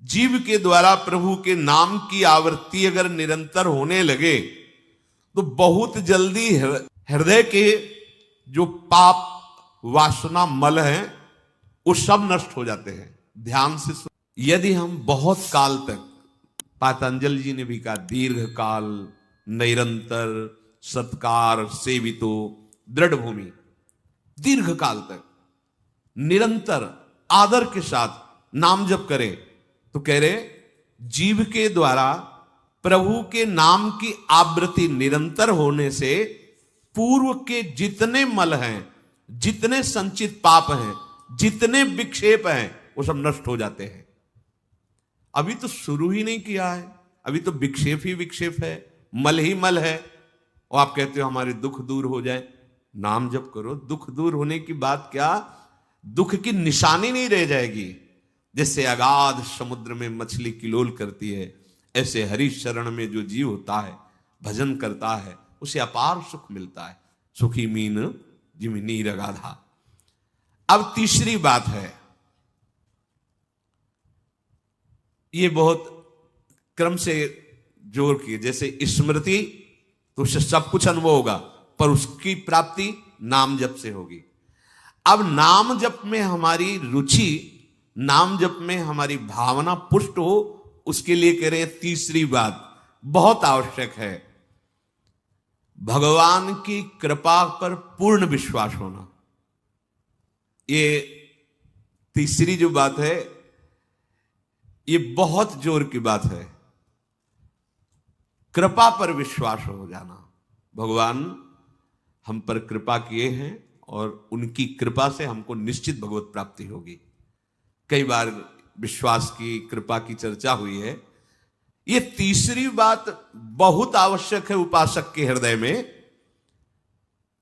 जीव के द्वारा प्रभु के नाम की आवृत्ति अगर निरंतर होने लगे तो बहुत जल्दी हृदय के जो पाप वासना मल हैं वो सब नष्ट हो जाते हैं। ध्यान से यदि हम बहुत काल तक, पातंजलि जी ने भी कहा, दीर्घ काल निरंतर सत्कार सेवितो दृढ़ भूमि, दीर्घ काल तक निरंतर आदर के साथ नाम जप करे तो कह रहे जीव के द्वारा प्रभु के नाम की आवृत्ति निरंतर होने से पूर्व के जितने मल हैं, जितने संचित पाप हैं, जितने विक्षेप हैं, वो सब नष्ट हो जाते हैं। अभी तो शुरू ही नहीं किया है, अभी तो विक्षेप ही विक्षेप है, मल ही मल है। और आप कहते हो हमारे दुख दूर हो जाए। नाम जप करो, दुख दूर होने की बात क्या, दुख की निशानी नहीं रह जाएगी। जैसे अगाध समुद्र में मछली किलोल करती है, ऐसे हरि शरण में जो जीव होता है, भजन करता है, उसे अपार सुख मिलता है। सुखी मीन जिम नीर अगाधा। अब तीसरी बात है, ये बहुत क्रम से जोर की, जैसे स्मृति तो उससे सब कुछ अनुभव होगा, पर उसकी प्राप्ति नाम जप से होगी। अब नाम जप में हमारी रुचि, नाम जप में हमारी भावना पुष्ट हो, उसके लिए कह रहे हैं तीसरी बात बहुत आवश्यक है, भगवान की कृपा पर पूर्ण विश्वास होना। ये तीसरी जो बात है ये बहुत जोर की बात है, कृपा पर विश्वास हो जाना। भगवान हम पर कृपा किए हैं और उनकी कृपा से हमको निश्चित भगवत प्राप्ति होगी। कई बार विश्वास की, कृपा की चर्चा हुई है। ये तीसरी बात बहुत आवश्यक है उपासक के हृदय में।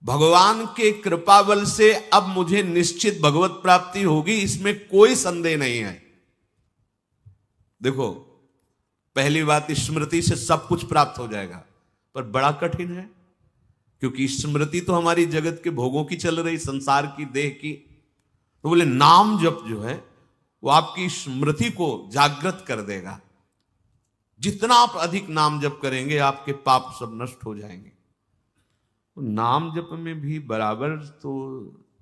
भगवान के कृपा बल से अब मुझे निश्चित भगवत प्राप्ति होगी, इसमें कोई संदेह नहीं है। देखो, पहली बात, स्मृति से सब कुछ प्राप्त हो जाएगा, पर बड़ा कठिन है, क्योंकि स्मृति तो हमारी जगत के भोगों की चल रही, संसार की, देह की। तो बोले नाम जप जो है वो आपकी स्मृति को जागृत कर देगा। जितना आप अधिक नाम जप करेंगे आपके पाप सब नष्ट हो जाएंगे। तो नाम जप में भी बराबर तो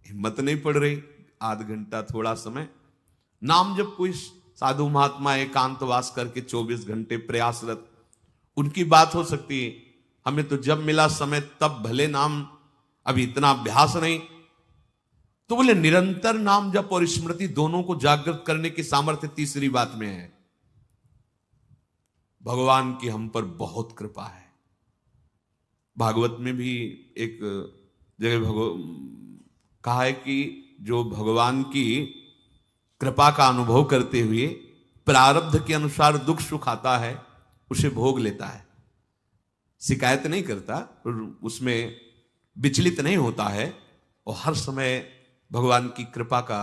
हिम्मत नहीं पड़ रही, आध घंटा थोड़ा समय। नाम जप कोई साधु महात्मा एकांतवास करके 24 घंटे प्रयासरत, उनकी बात हो सकती है। हमें तो जब मिला समय तब भले नाम, अभी इतना अभ्यास नहीं। तो बोले निरंतर नाम जप और स्मृति दोनों को जागृत करने की सामर्थ्य तीसरी बात में है। भगवान की हम पर बहुत कृपा है। भागवत में भी एक जगह कहा है कि जो भगवान की कृपा का अनुभव करते हुए प्रारब्ध के अनुसार दुख सुख आता है, उसे भोग लेता है, शिकायत नहीं करता, उसमें विचलित नहीं होता है, और हर समय भगवान की कृपा का,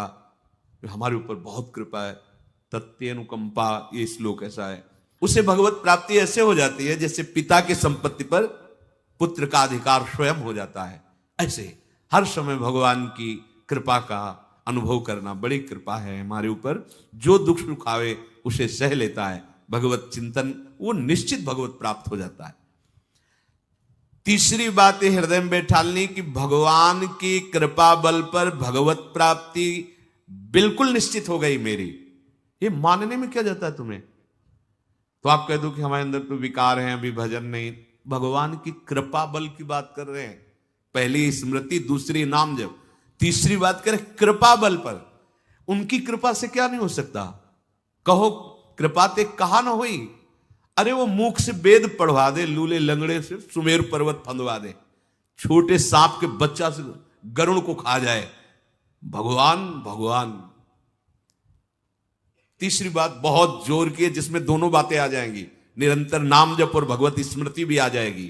हमारे ऊपर बहुत कृपा है, तत्यनुकंपा, ये श्लोक ऐसा है। उसे भगवत प्राप्ति ऐसे हो जाती है जैसे पिता की संपत्ति पर पुत्र का अधिकार स्वयं हो जाता है। ऐसे हर समय भगवान की कृपा का अनुभव करना बड़ी कृपा है हमारे ऊपर। जो दुख सुख आवे उसे सह लेता है, भगवत चिंतन, वो निश्चित भगवत प्राप्त हो जाता है। तीसरी बात है हृदय में बैठालनी कि भगवान की कृपा बल पर भगवत प्राप्ति बिल्कुल निश्चित हो गई मेरी। ये मानने में क्या जाता है तुम्हें? तो आप कह दो कि हमारे अंदर तो विकार हैं, अभी भजन नहीं। भगवान की कृपा बल की बात कर रहे हैं। पहली स्मृति, दूसरी नाम जप, तीसरी बात करें कृपा बल पर। उनकी कृपा से क्या नहीं हो सकता? कहो कृपा ते कहा ना हुई। अरे वो मुख से वेद पढ़वा दे, लूले लंगड़े से सुमेर पर्वत फंदवा दे, छोटे सांप के बच्चा से गरुड़ को खा जाए। भगवान भगवान। तीसरी बात बहुत जोर की है, जिसमें दोनों बातें आ जाएंगी, निरंतर नाम जप और भगवत स्मृति भी आ जाएगी।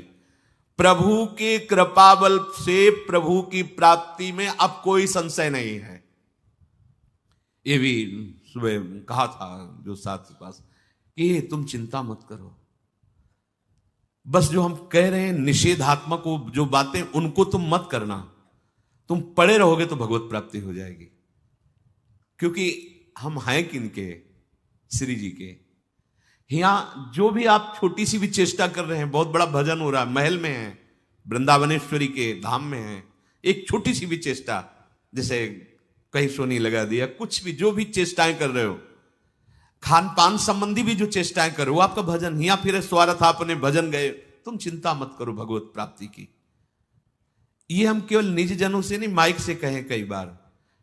प्रभु के कृपा बल से प्रभु की प्राप्ति में अब कोई संशय नहीं है। ये भी सुबह कहा था जो साथ के पास कि तुम चिंता मत करो, बस जो हम कह रहे हैं निषेधात्मक जो बातें, उनको तुम मत करना। तुम पड़े रहोगे तो भगवत प्राप्ति हो जाएगी। क्योंकि हम हैं किनके? श्री जी के। यहां जो भी आप छोटी सी भी चेष्टा कर रहे हैं, बहुत बड़ा भजन हो रहा है, महल में है, वृंदावनेश्वरी के धाम में है, एक छोटी सी भी चेष्टा, जैसे कहीं सोनी लगा दिया, कुछ भी जो भी चेष्टाएं कर रहे हो, खान पान संबंधी भी जो चेष्टाएं कर रहे हो, आपका भजन हिया फिर स्वार्थ आपने भजन गए, तुम चिंता मत करो भगवत प्राप्ति की। ये हम केवल निज जनों से नहीं, माइक से कहें कई बार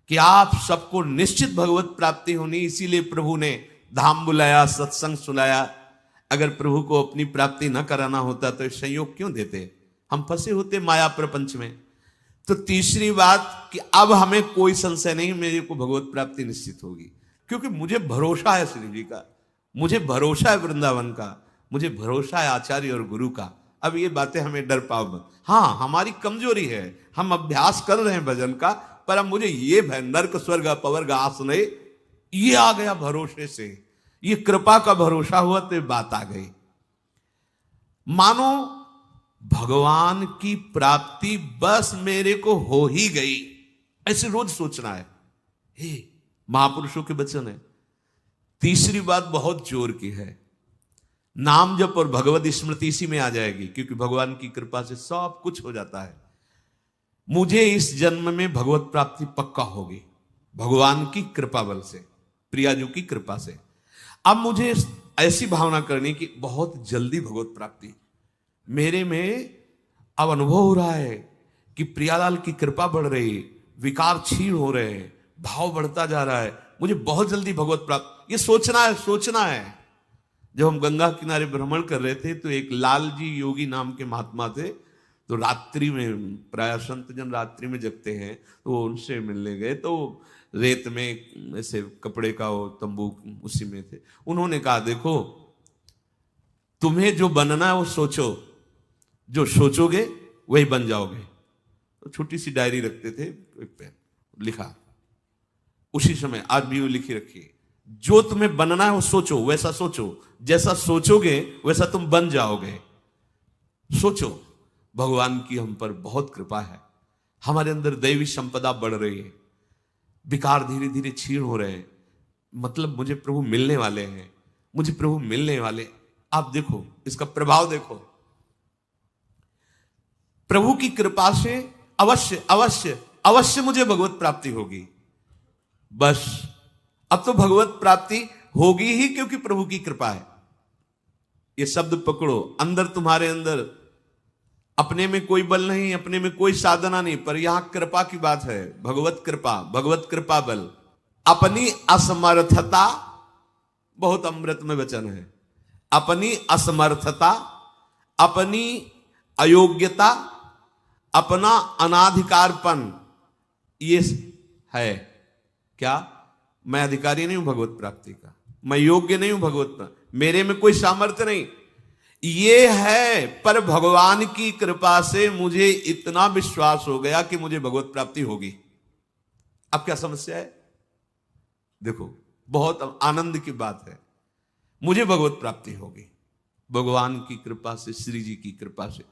कि आप सबको निश्चित भगवत प्राप्ति होनी, इसीलिए प्रभु ने धाम बुलाया, सत्संग सुनाया। अगर प्रभु को अपनी प्राप्ति न कराना होता तो संयोग क्यों देते, हम फंसे होते माया प्रपंच में। तो तीसरी बात कि अब हमें कोई संशय नहीं, मेरे को भगवत प्राप्ति निश्चित होगी, क्योंकि मुझे भरोसा है श्री जी का, मुझे भरोसा है वृंदावन का, मुझे भरोसा है आचार्य और गुरु का। अब ये बातें हमें डर पाओ मत। हाँ, हमारी कमजोरी है, हम अभ्यास कर रहे हैं भजन का, पर अब मुझे ये भय नर्क स्वर्ग अपवर्ग आसने ये आ गया भरोसे से, ये कृपा का भरोसा हुआ तो बात आ गई। मानो भगवान की प्राप्ति बस मेरे को हो ही गई, ऐसे रोज सोचना है। हे महापुरुषों के वचन है। तीसरी बात बहुत जोर की है, नाम जप और भगवत स्मृति इसी में आ जाएगी, क्योंकि भगवान की कृपा से सब कुछ हो जाता है। मुझे इस जन्म में भगवत प्राप्ति पक्का होगी, भगवान की कृपा बल से, प्रियाजू की कृपा से। अब मुझे ऐसी भावना करनी कि बहुत जल्दी भगवत प्राप्ति मेरे में अब अनुभव हो रहा है कि प्रियालाल की कृपा बढ़ रही, विकार क्षीण हो रहे हैं, भाव बढ़ता जा रहा है, मुझे बहुत जल्दी भगवत प्राप्त, ये सोचना है, सोचना है। जब हम गंगा किनारे भ्रमण कर रहे थे तो एक लाल जी योगी नाम के महात्मा थे, तो रात्रि में, प्राय संत जन रात्रि में जगते हैं, तो वो उनसे मिलने गए, तो रेत में ऐसे कपड़े का वो तंबू उसी में थे। उन्होंने कहा देखो तुम्हें जो बनना है वो सोचो, जो सोचोगे वही बन जाओगे। तो छोटी सी डायरी रखते थे, एक पेन लिखा, उसी समय आज भी वो लिखी रखी, जो तुम्हें बनना है वो सोचो, वैसा सोचो, जैसा सोचोगे वैसा तुम बन जाओगे। सोचो, भगवान की हम पर बहुत कृपा है, हमारे अंदर दैवी संपदा बढ़ रही है, विकार धीरे धीरे क्षीण हो रहे हैं, मतलब मुझे प्रभु मिलने वाले हैं, मुझे प्रभु मिलने वाले। आप देखो इसका प्रभाव देखो, प्रभु की कृपा से अवश्य अवश्य अवश्य मुझे भगवत प्राप्ति होगी। बस अब तो भगवत प्राप्ति होगी ही, क्योंकि प्रभु की कृपा है। ये शब्द पकड़ो, अंदर तुम्हारे अंदर अपने में कोई बल नहीं, अपने में कोई साधना नहीं, पर यहां कृपा की बात है, भगवत कृपा, भगवत कृपा बल। अपनी असमर्थता, बहुत अमृत में वचन है, अपनी असमर्थता, अपनी अयोग्यता, अपना अनाधिकारपन, ये है क्या, मैं अधिकारी नहीं हूं भगवत प्राप्ति का, मैं योग्य नहीं हूं भगवत प्राप्ति, मेरे में कोई सामर्थ्य नहीं, ये है। पर भगवान की कृपा से मुझे इतना विश्वास हो गया कि मुझे भगवत प्राप्ति होगी। अब क्या समस्या है, देखो बहुत आनंद की बात है, मुझे भगवत प्राप्ति होगी भगवान की कृपा से, श्री जी की कृपा से।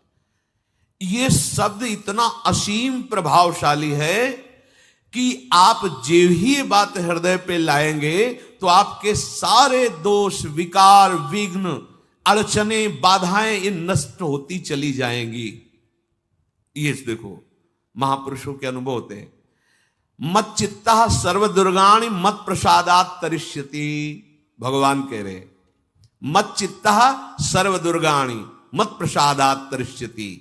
ये शब्द इतना असीम प्रभावशाली है कि आप जो ही बात हृदय पे लाएंगे तो आपके सारे दोष, विकार, विघ्न, अड़चने, बाधाएं ये नष्ट होती चली जाएंगी। ये देखो महापुरुषों के अनुभव होते हैं। मत चित्ता सर्व दुर्गाणि मत प्रसादात तरिष्यति, भगवान कह रहे मत चित्ता सर्व दुर्गाणि मत प्रसादात तरिष्यति।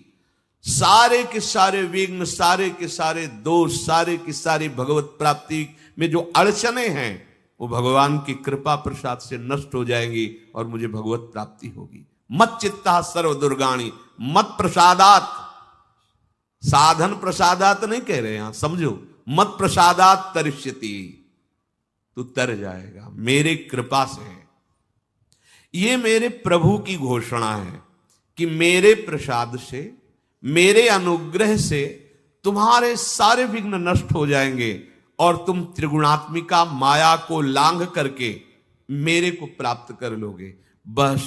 सारे के सारे विघ्न, सारे के सारे दोष, सारे की सारी भगवत प्राप्ति में जो अड़चने हैं वो भगवान की कृपा प्रसाद से नष्ट हो जाएंगी और मुझे भगवत प्राप्ति होगी। मत चित्ता सर्व दुर्गाणि मत प्रसादात, साधन प्रसादात नहीं कह रहे यहां, समझो, मत प्रसादात तरिष्यति, तू तर जाएगा मेरे कृपा से। ये मेरे प्रभु की घोषणा है कि मेरे प्रसाद से, मेरे अनुग्रह से तुम्हारे सारे विघ्न नष्ट हो जाएंगे और तुम त्रिगुणात्मिका माया को लांघ करके मेरे को प्राप्त कर लोगे। बस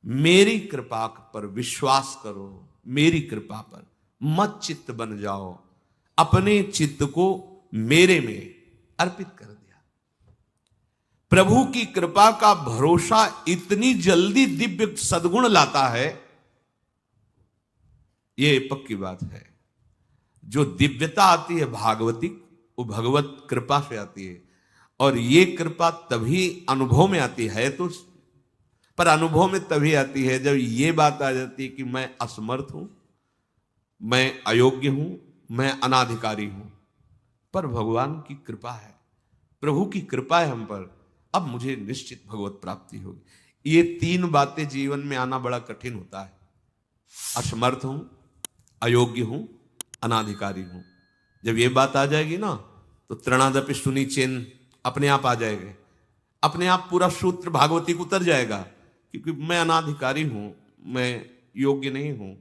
मेरी कृपा पर विश्वास करो, मेरी कृपा पर मत चित्त बन जाओ, अपने चित्त को मेरे में अर्पित कर दिया। प्रभु की कृपा का भरोसा इतनी जल्दी दिव्य सद्गुण लाता है, ये पक्की बात है। जो दिव्यता आती है भागवतिक, वो भगवत कृपा से आती है, और ये कृपा तभी अनुभव में आती है, तो पर अनुभव में तभी आती है जब ये बात आ जाती है कि मैं असमर्थ हूं, मैं अयोग्य हूं, मैं अनाधिकारी हूं। पर भगवान की कृपा है, प्रभु की कृपा है हम पर, अब मुझे निश्चित भगवत प्राप्ति होगी। ये तीन बातें जीवन में आना बड़ा कठिन होता है। असमर्थ हूं, अयोग्य हूं, अनाधिकारी हूं। जब ये बात आ जाएगी ना, तो तृणादपि सुनी चिन्ह अपने आप आ जाएंगे, अपने आप पूरा सूत्र भागवती को उतर जाएगा, क्योंकि मैं अनाधिकारी हूं, मैं योग्य नहीं हूं।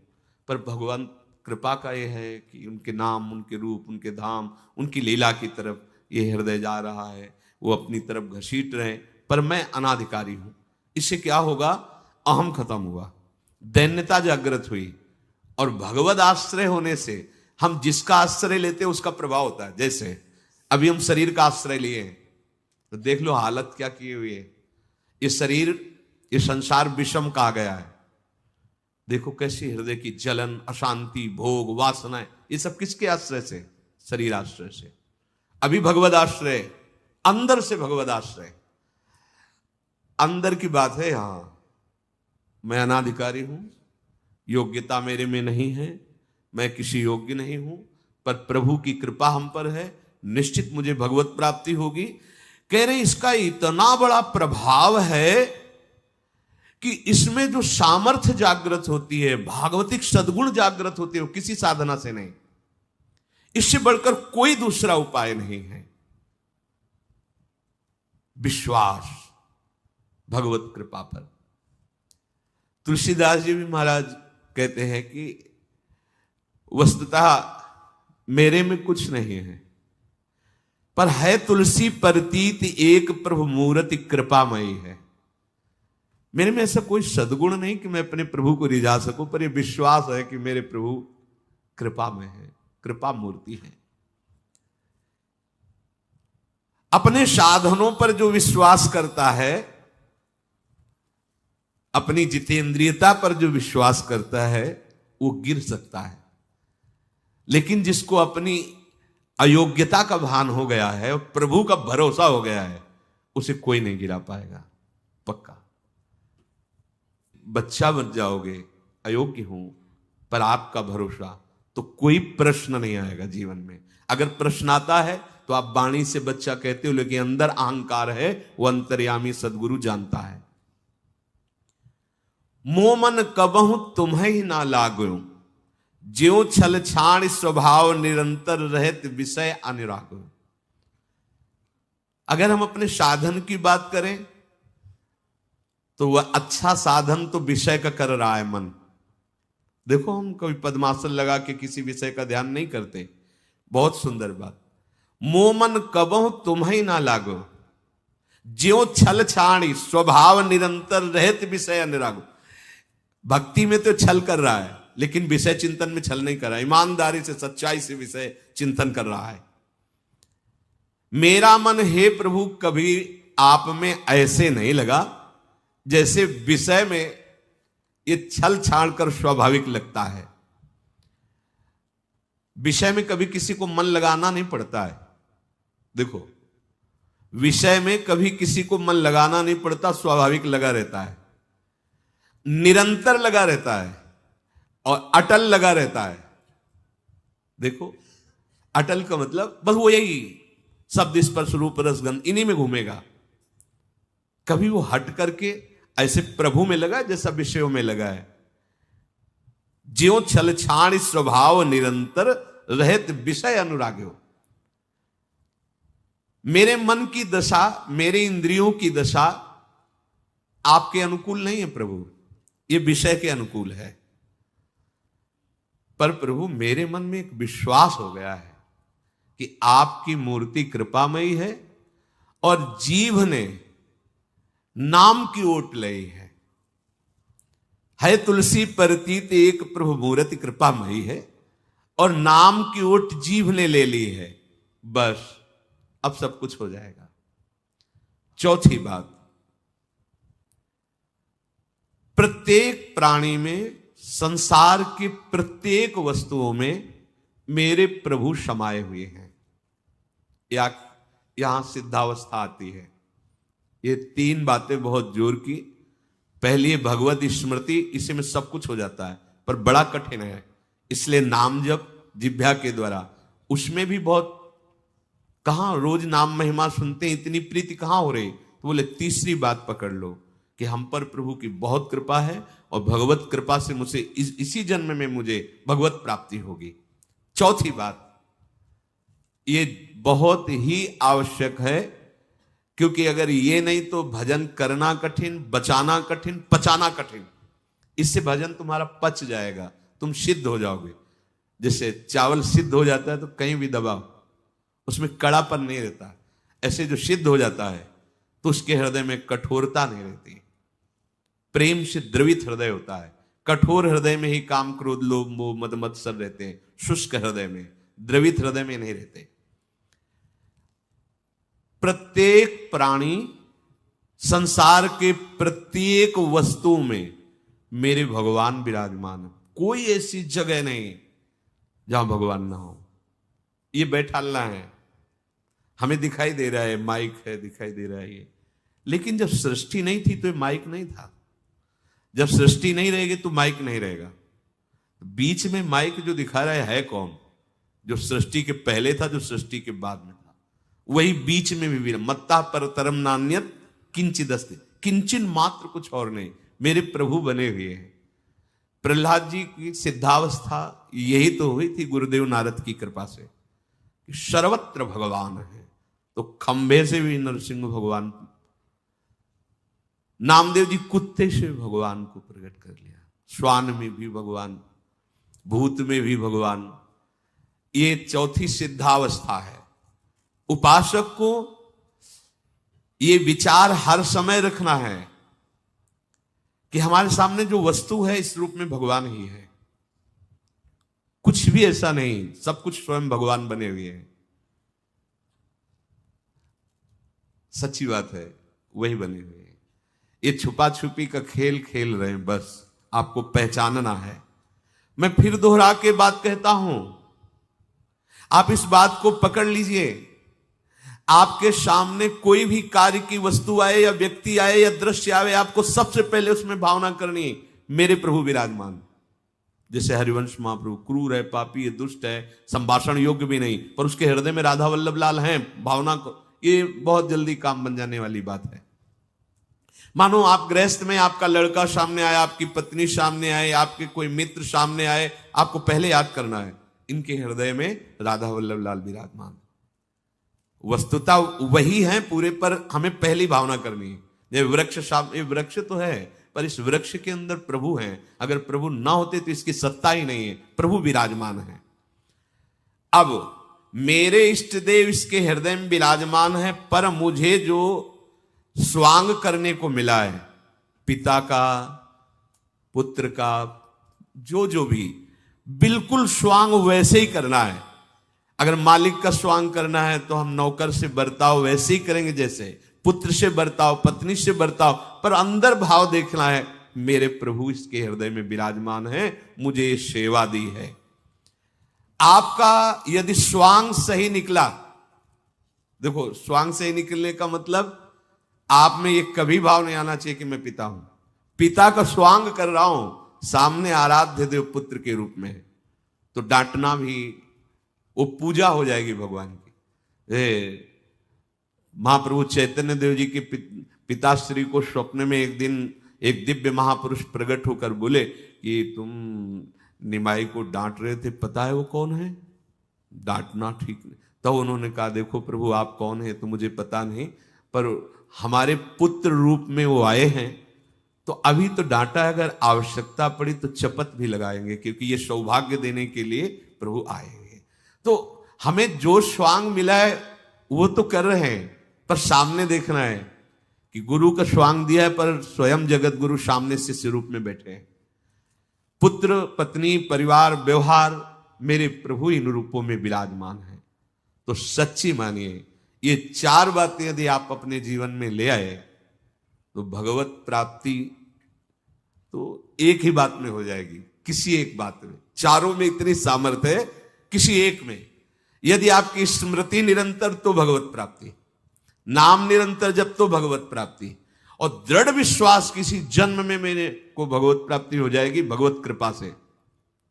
पर भगवान कृपा का ये है कि उनके नाम, उनके रूप, उनके धाम, उनकी लीला की तरफ ये हृदय जा रहा है, वो अपनी तरफ घसीट रहे, पर मैं अनाधिकारी हूं। इससे क्या होगा? अहम खत्म हुआ, दैन्यता जागृत हुई, और भगवद आश्रय होने से हम जिसका आश्रय लेते हैं उसका प्रभाव होता है। जैसे अभी हम शरीर का आश्रय लिए हैं, तो देख लो हालत क्या किए हुए है। ये शरीर, ये संसार विषम कहा गया है। देखो कैसी हृदय की जलन, अशांति, भोग, वासनाएं, ये सब किसके आश्रय से? शरीर आश्रय से। अभी भगवद आश्रय, अंदर से भगवद आश्रय, अंदर की बात है। यहां मैं अनाधिकारी हूं, योग्यता मेरे में नहीं है, मैं किसी योग्य नहीं हूं, पर प्रभु की कृपा हम पर है, निश्चित मुझे भगवत प्राप्ति होगी। कह रहे इसका इतना बड़ा प्रभाव है कि इसमें जो सामर्थ्य जागृत होती है, भागवतिक सद्गुण जागृत होते हो, किसी साधना से नहीं, इससे बढ़कर कोई दूसरा उपाय नहीं है। विश्वास भगवत कृपा पर। तुलसीदास जी भी महाराज कहते हैं कि वस्तुतः मेरे में कुछ नहीं है, पर है तुलसी प्रतीत एक प्रभु मूर्ति कृपामयी है। मेरे में ऐसा कोई सद्गुण नहीं कि मैं अपने प्रभु को रिझा सकूं, पर यह विश्वास है कि मेरे प्रभु कृपामय है, कृपा मूर्ति है। अपने साधनों पर जो विश्वास करता है, अपनी जितेंद्रियता पर जो विश्वास करता है, वो गिर सकता है। लेकिन जिसको अपनी अयोग्यता का भान हो गया है और प्रभु का भरोसा हो गया है, उसे कोई नहीं गिरा पाएगा, पक्का। बच्चा बन जाओगे, अयोग्य हूं, पर आपका भरोसा, तो कोई प्रश्न नहीं आएगा जीवन में। अगर प्रश्न आता है तो आप वाणी से बच्चा कहते हो, लेकिन अंदर अहंकार है, वो अंतर्यामी सदगुरु जानता है। मोमन कबहु तुम्हें ही ना लागो, ज्यों छल छाण स्वभाव निरंतर रहत विषय अनुराग। अगर हम अपने साधन की बात करें तो वह अच्छा साधन तो विषय का कर रहा है मन। देखो हम कभी पद्मासन लगा के किसी विषय का ध्यान नहीं करते, बहुत सुंदर बात। मोमन कबहु तुम्हें ना लागो, ज्यों छल छाणी स्वभाव निरंतर रहत विषय अनुराग। भक्ति में तो छल कर रहा है, लेकिन विषय चिंतन में छल नहीं कर रहा है, ईमानदारी से सच्चाई से विषय चिंतन कर रहा है। मेरा मन हे प्रभु कभी आप में ऐसे नहीं लगा जैसे विषय में ये छल छाड़ कर स्वाभाविक लगता है। विषय में कभी किसी को मन लगाना नहीं पड़ता है। देखो, विषय में कभी किसी को मन लगाना नहीं पड़ता, स्वाभाविक लगा रहता है, निरंतर लगा रहता है और अटल लगा रहता है। देखो, अटल का मतलब बस वो यही शब्द स्पर्श रूप रस गंध इन्हीं में घूमेगा। कभी वो हट करके ऐसे प्रभु में लगा जैसा विषयों में लगा है। ज्यों छल छाण स्वभाव निरंतर रहत विषय अनुराग्यो। मेरे मन की दशा, मेरे इंद्रियों की दशा आपके अनुकूल नहीं है प्रभु, ये विषय के अनुकूल है। पर प्रभु मेरे मन में एक विश्वास हो गया है कि आपकी मूर्ति कृपामयी है और जीव ने नाम की ओट ली है तुलसी प्रतीत एक प्रभु मूर्ति कृपामयी है, और नाम की ओट जीव ने ले ली है। बस अब सब कुछ हो जाएगा। चौथी बात, प्रत्येक प्राणी में, संसार की प्रत्येक वस्तुओं में मेरे प्रभु समाये हुए हैं। यहां सिद्धावस्था आती है। ये तीन बातें बहुत जोर की। पहली भगवत स्मृति, इसी में सब कुछ हो जाता है, पर बड़ा कठिन है, इसलिए नाम जप जिह्वा के द्वारा, उसमें भी बहुत, कहां रोज नाम महिमा सुनते हैं, इतनी प्रीति कहां हो रही। तो बोले तीसरी बात पकड़ लो कि हम पर प्रभु की बहुत कृपा है और भगवत कृपा से मुझे इसी जन्म में मुझे भगवत प्राप्ति होगी। चौथी बात, ये बहुत ही आवश्यक है, क्योंकि अगर ये नहीं तो भजन करना कठिन, बचाना कठिन, पचाना कठिन। इससे भजन तुम्हारा पच जाएगा, तुम सिद्ध हो जाओगे। जैसे चावल सिद्ध हो जाता है तो कहीं भी दबाओ, उसमें कड़ापन नहीं रहता। ऐसे जो सिद्ध हो जाता है तो उसके हृदय में कठोरता नहीं रहती, प्रेम से द्रवित हृदय होता है। कठोर हृदय में ही काम, क्रोध, लोभ, मोह, मद, मत्सर रहते हैं। शुष्क हृदय में, द्रवित हृदय में नहीं रहते। प्रत्येक प्राणी, संसार के प्रत्येक वस्तु में मेरे भगवान विराजमान है। कोई ऐसी जगह नहीं जहां भगवान ना हो। ये बैठालना है, हमें दिखाई दे रहा है, माइक है, दिखाई दे रहा है ये, लेकिन जब सृष्टि नहीं थी तो ये माइक नहीं था। जब सृष्टि नहीं रहेगी तो माइक नहीं रहेगा। बीच में माइक जो दिखा रहा है कौन? जो सृष्टि के पहले था, जो सृष्टि के बाद में था, वही बीच में भी मत्ता पर तरम नान्यत किंचिदस्ति, किंचन मात्र, कुछ और नहीं, मेरे प्रभु बने हुए हैं। प्रहलाद जी की सिद्धावस्था यही तो हुई थी गुरुदेव नारद की कृपा से, सर्वत्र भगवान है। तो खंभे से भी नरसिंह भगवान, नामदेव जी कुत्ते से भगवान को प्रकट कर लिया, श्वान में भी भगवान, भूत में भी भगवान। ये चौथी सिद्धावस्था है। उपासक को ये विचार हर समय रखना है कि हमारे सामने जो वस्तु है इस रूप में भगवान ही है, कुछ भी ऐसा नहीं, सब कुछ स्वयं भगवान बने हुए हैं। सच्ची बात है, वही बने हुए हैं। ये छुपा छुपी का खेल खेल रहे हैं, बस आपको पहचानना है। मैं फिर दोहरा के बात कहता हूं, आप इस बात को पकड़ लीजिए। आपके सामने कोई भी कार्य की वस्तु आए या व्यक्ति आए या दृश्य आए, आपको सबसे पहले उसमें भावना करनी है, मेरे प्रभु विराजमान। जैसे हरिवंश महाप्रभु क्रूर है, पापी है, दुष्ट है, संभाषण योग्य भी नहीं, पर उसके हृदय में राधा वल्लभ लाल हैं, भावना को, ये बहुत जल्दी काम बन जाने वाली बात है। मानो आप गृहस्थ में, आपका लड़का सामने आए, आपकी पत्नी सामने आए, आपके कोई मित्र सामने आए, आपको पहले याद करना है इनके हृदय में राधा वल्लभ लाल विराजमान। वस्तुता वही है पूरे, पर हमें पहली भावना करनी है। ये वृक्ष सामने, ये वृक्ष तो है, पर इस वृक्ष के अंदर प्रभु हैं। अगर प्रभु ना होते तो इसकी सत्ता ही नहीं है, प्रभु विराजमान है। अब मेरे इष्ट देव इसके हृदय में विराजमान है, पर मुझे जो स्वांग करने को मिला है, पिता का, पुत्र का, जो भी, बिल्कुल स्वांग वैसे ही करना है। अगर मालिक का स्वांग करना है तो हम नौकर से बर्ताव वैसे ही करेंगे, जैसे पुत्र से बर्ताव, पत्नी से बर्ताव, पर अंदर भाव देखना है, मेरे प्रभु इसके हृदय में विराजमान है, मुझे ये सेवा दी है। आपका यदि स्वांग सही निकला, देखो स्वांग सही निकलने का मतलब आप में ये कभी भाव नहीं आना चाहिए कि मैं पिता हूं। पिता का स्वांग कर रहा हूं, सामने आराध्य देव पुत्र के रूप में है, तो डांटना भी, वो पूजा हो जाएगी भगवान की। महाप्रभु चैतन्य देव जी के पिताश्री को स्वप्न में एक दिन एक दिव्य महापुरुष प्रकट होकर बोले कि तुम निमाई को डांट रहे थे, पता है वो कौन है? डांटना ठीक नहीं। तो उन्होंने कहा, देखो प्रभु आप कौन है तो मुझे पता नहीं, पर हमारे पुत्र रूप में वो आए हैं, तो अभी तो डांटा, अगर आवश्यकता पड़ी तो चपत भी लगाएंगे, क्योंकि ये सौभाग्य देने के लिए प्रभु आए हैं। तो हमें जो स्वांग मिला है वो तो कर रहे हैं, पर सामने देखना है कि गुरु का स्वांग दिया है, पर स्वयं जगत गुरु सामने शिष्य रूप में बैठे हैं। पुत्र, पत्नी, परिवार, व्यवहार, मेरे प्रभु इन रूपों में विराजमान है। तो सच्ची मानिए, ये चार बातें यदि आप अपने जीवन में ले आए तो भगवत प्राप्ति तो एक ही बात में हो जाएगी, किसी एक बात में। चारों में इतनी सामर्थ्य है, किसी एक में यदि आपकी स्मृति निरंतर तो भगवत प्राप्ति, नाम निरंतर जब तो भगवत प्राप्ति, और दृढ़ विश्वास किसी जन्म में मेरे को भगवत प्राप्ति हो जाएगी भगवत कृपा से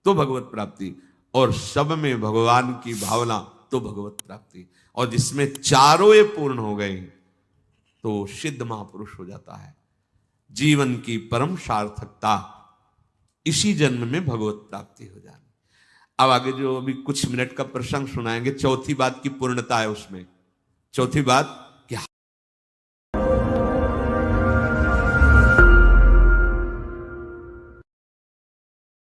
तो भगवत प्राप्ति, और सब में भगवान की भावना तो भगवत प्राप्ति। और जिसमें चारों ये पूर्ण हो गए तो सिद्ध महापुरुष हो जाता है। जीवन की परम सार्थकता इसी जन्म में भगवत प्राप्ति हो जानी। अब आगे जो अभी कुछ मिनट का प्रसंग सुनाएंगे, चौथी बात की पूर्णता है उसमें। चौथी बात